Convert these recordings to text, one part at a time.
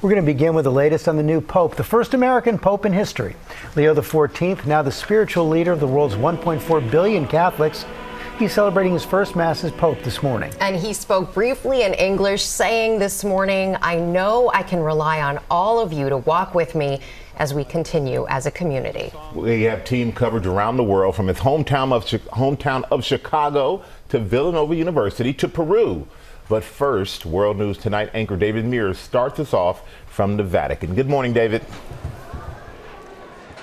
We're going to begin with the latest on the new Pope, the first American Pope in history. Leo XIV, now the spiritual leader of the world's 1.4 billion Catholics. He's celebrating his first Mass as Pope this morning. And he spoke briefly in English, saying this morning, "I know I can rely on all of you to walk with me as we continue as a community." We have team coverage around the world, from his hometown of Chicago to Villanova University to Peru. But first, World News Tonight anchor David Muir starts us off from the Vatican. Good morning, David.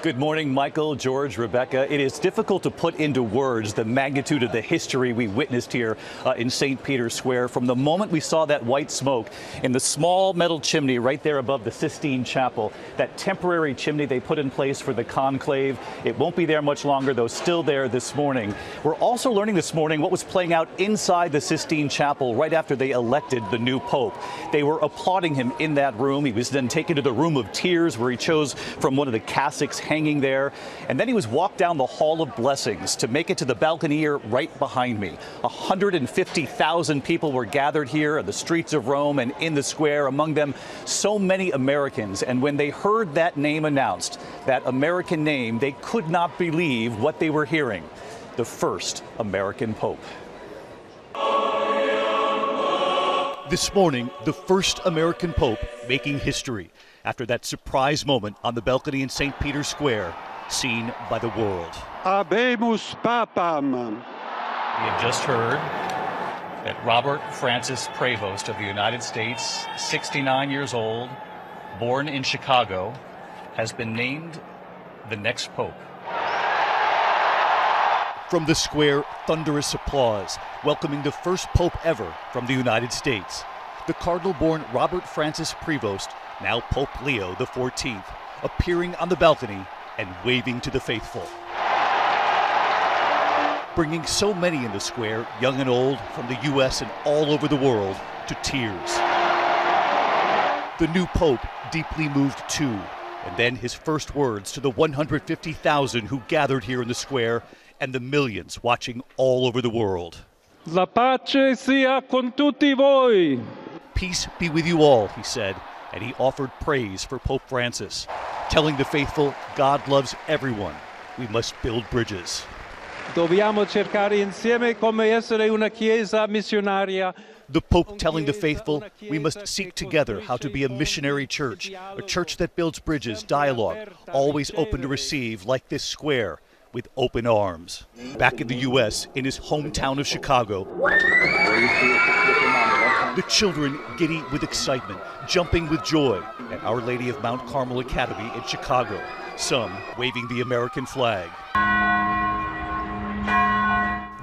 Good morning, Michael, George, Rebecca. It is difficult to put into words the magnitude of the history we witnessed here in St. Peter's Square. From the moment we saw that white smoke in the small metal chimney right there above the Sistine Chapel, that temporary chimney they put in place for the conclave, it won't be there much longer, though still there this morning. We're also learning this morning what was playing out inside the Sistine Chapel right after they elected the new Pope. They were applauding him in that room. He was then taken to the Room of Tears, where he chose from one of the cassocks hanging there, and then he was walked down the Hall of Blessings to make it to the balcony here right behind me. 150,000 people were gathered here on the streets of Rome and in the square, among them so many Americans. And when they heard that name announced, that American name, they could not believe what they were hearing: the first American Pope. This morning, the first American Pope making history after that surprise moment on the balcony in St. Peter's Square, seen by the world. Habemus Papam. We have just heard that Robert Francis Prevost of the United States, 69 years old, born in Chicago, has been named the next Pope. From the square, thunderous applause, welcoming the first Pope ever from the United States. The Cardinal-born Robert Francis Prevost, now Pope Leo XIV, appearing on the balcony and waving to the faithful. Bringing so many in the square, young and old, from the U.S. and all over the world, to tears. The new Pope deeply moved too, and then his first words to the 150,000 who gathered here in the square and the millions watching all over the world. La pace sia con tutti voi. Peace be with you all, he said, and he offered praise for Pope Francis, telling the faithful God loves everyone. We must build bridges. Dobbiamo cercare insieme come essere una chiesa missionaria. The Pope telling the faithful we must seek together how to be a missionary church, a church that builds bridges, dialogue, always open to receive, like this square, with open arms. Back in the U.S., in his hometown of Chicago, the children giddy with excitement, jumping with joy at Our Lady of Mount Carmel Academy in Chicago, some waving the American flag.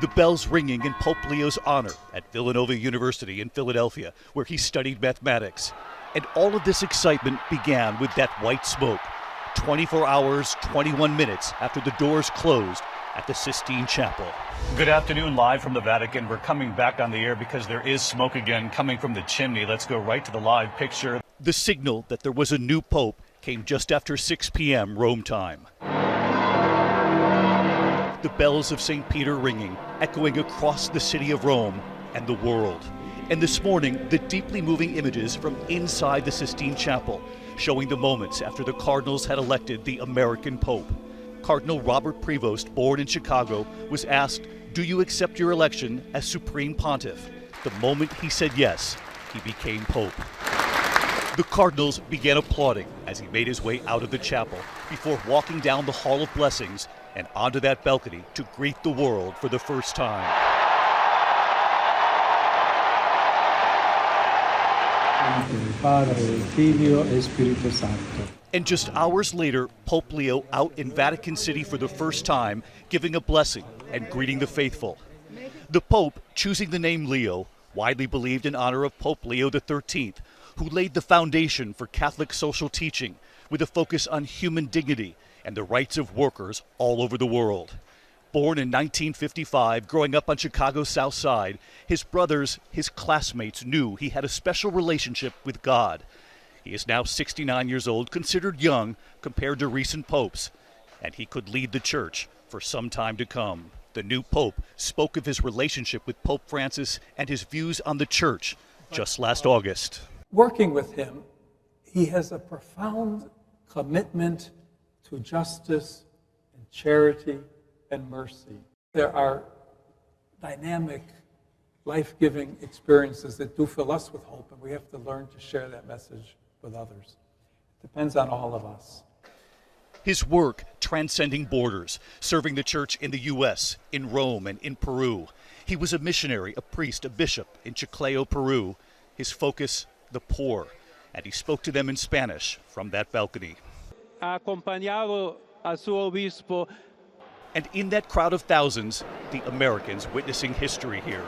The bells ringing in Pope Leo's honor at Villanova University in Philadelphia, where he studied mathematics. And all of this excitement began with that white smoke, 24 hours, 21 minutes after the doors closed at the Sistine Chapel. Good afternoon, live from the Vatican. We're coming back on the air because there is smoke again coming from the chimney. Let's go right to the live picture. The signal that there was a new Pope came just after 6 p.m. Rome time. The bells of St. Peter ringing, echoing across the city of Rome and the world. And this morning, the deeply moving images from inside the Sistine Chapel, showing the moments after the cardinals had elected the American Pope. Cardinal Robert Prevost, born in Chicago, was asked, "Do you accept your election as Supreme Pontiff?" The moment he said yes, he became Pope. The cardinals began applauding as he made his way out of the chapel before walking down the Hall of Blessings and onto that balcony to greet the world for the first time. And just hours later, Pope Leo out in Vatican City for the first time, giving a blessing and greeting the faithful. The Pope choosing the name Leo, widely believed in honor of Pope Leo XIII, who laid the foundation for Catholic social teaching with a focus on human dignity and the rights of workers all over the world. Born in 1955, growing up on Chicago's South Side, his brothers, his classmates knew he had a special relationship with God. He is now 69 years old, considered young compared to recent popes, and he could lead the church for some time to come. The new pope spoke of his relationship with Pope Francis and his views on the church just last August. Working with him, He has a profound commitment to justice and charity and mercy. There are dynamic, life-giving experiences that do fill us with hope, and we have to learn to share that message with others. It depends on all of us. His work transcending borders, serving the church in the U.S., in Rome, and in Peru. He was a missionary, a priest, a bishop in Chiclayo, Peru. His focus, the poor, and he spoke to them in Spanish from that balcony. Acompañado a su obispo. And in that crowd of thousands, the Americans witnessing history here.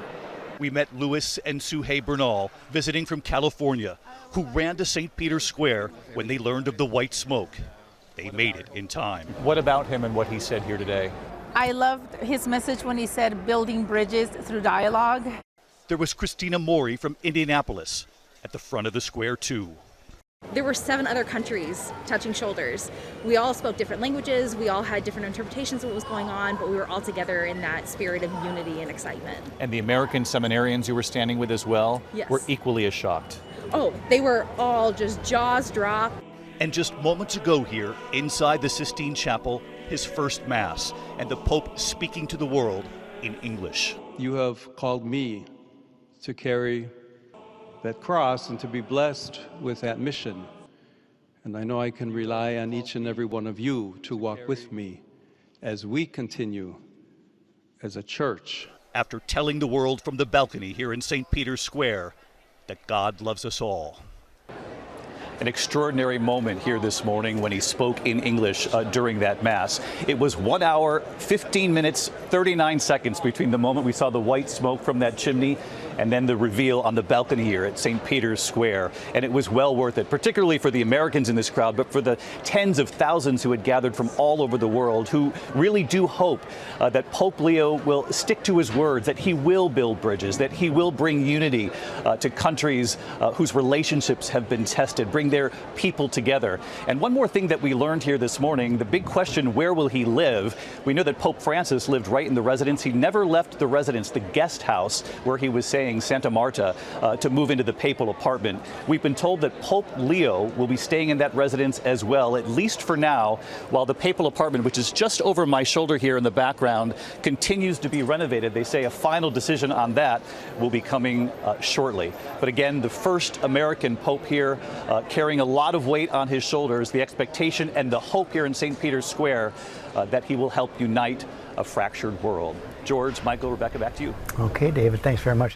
We met Louis and Suhey Bernal, visiting from California, who ran to St. Peter's Square when they learned of the white smoke. They made it in time. What about him and what he said here today? I loved his message when he said building bridges through dialogue. There was Christina Mori from Indianapolis at the front of the square, too. There were 7 other countries touching shoulders. We all spoke different languages, we all had different interpretations of what was going on, but we were all together in that spirit of unity and excitement. And the American seminarians you were standing with as well were equally as shocked. Oh, they were all just jaws dropped. And just moments ago here, inside the Sistine Chapel, his first Mass, and the Pope speaking to the world in English. You have called me to carry that cross and to be blessed with that mission. And I know I can rely on each and every one of you to walk with me as we continue as a church. After telling the world from the balcony here in St. Peter's Square that God loves us all. An extraordinary moment here this morning when he spoke in English during that Mass. It was 1 hour, 15 minutes, 39 seconds between the moment we saw the white smoke from that chimney and then the reveal on the balcony here at St. Peter's Square. And it was well worth it, particularly for the Americans in this crowd, but for the tens of thousands who had gathered from all over the world, who really do hope that Pope Leo will stick to his words, that he will build bridges, that he will bring unity to countries whose relationships have been tested, bring their people together. And one more thing that we learned here this morning, the big question, where will he live? We know that Pope Francis lived right in the residence. He never left the residence, the guest house, where he was staying, Santa Marta, to move into the papal apartment. We've been told that Pope Leo will be staying in that residence as well, at least for now, while the papal apartment, which is just over my shoulder here in the background, continues to be renovated. They say a final decision on that will be coming shortly. But again, the first American Pope here, carrying a lot of weight on his shoulders, the expectation and the hope here in St. Peter's Square that he will help unite a fractured world. George, Michael, Rebecca, back to you. Okay, David, thanks very much.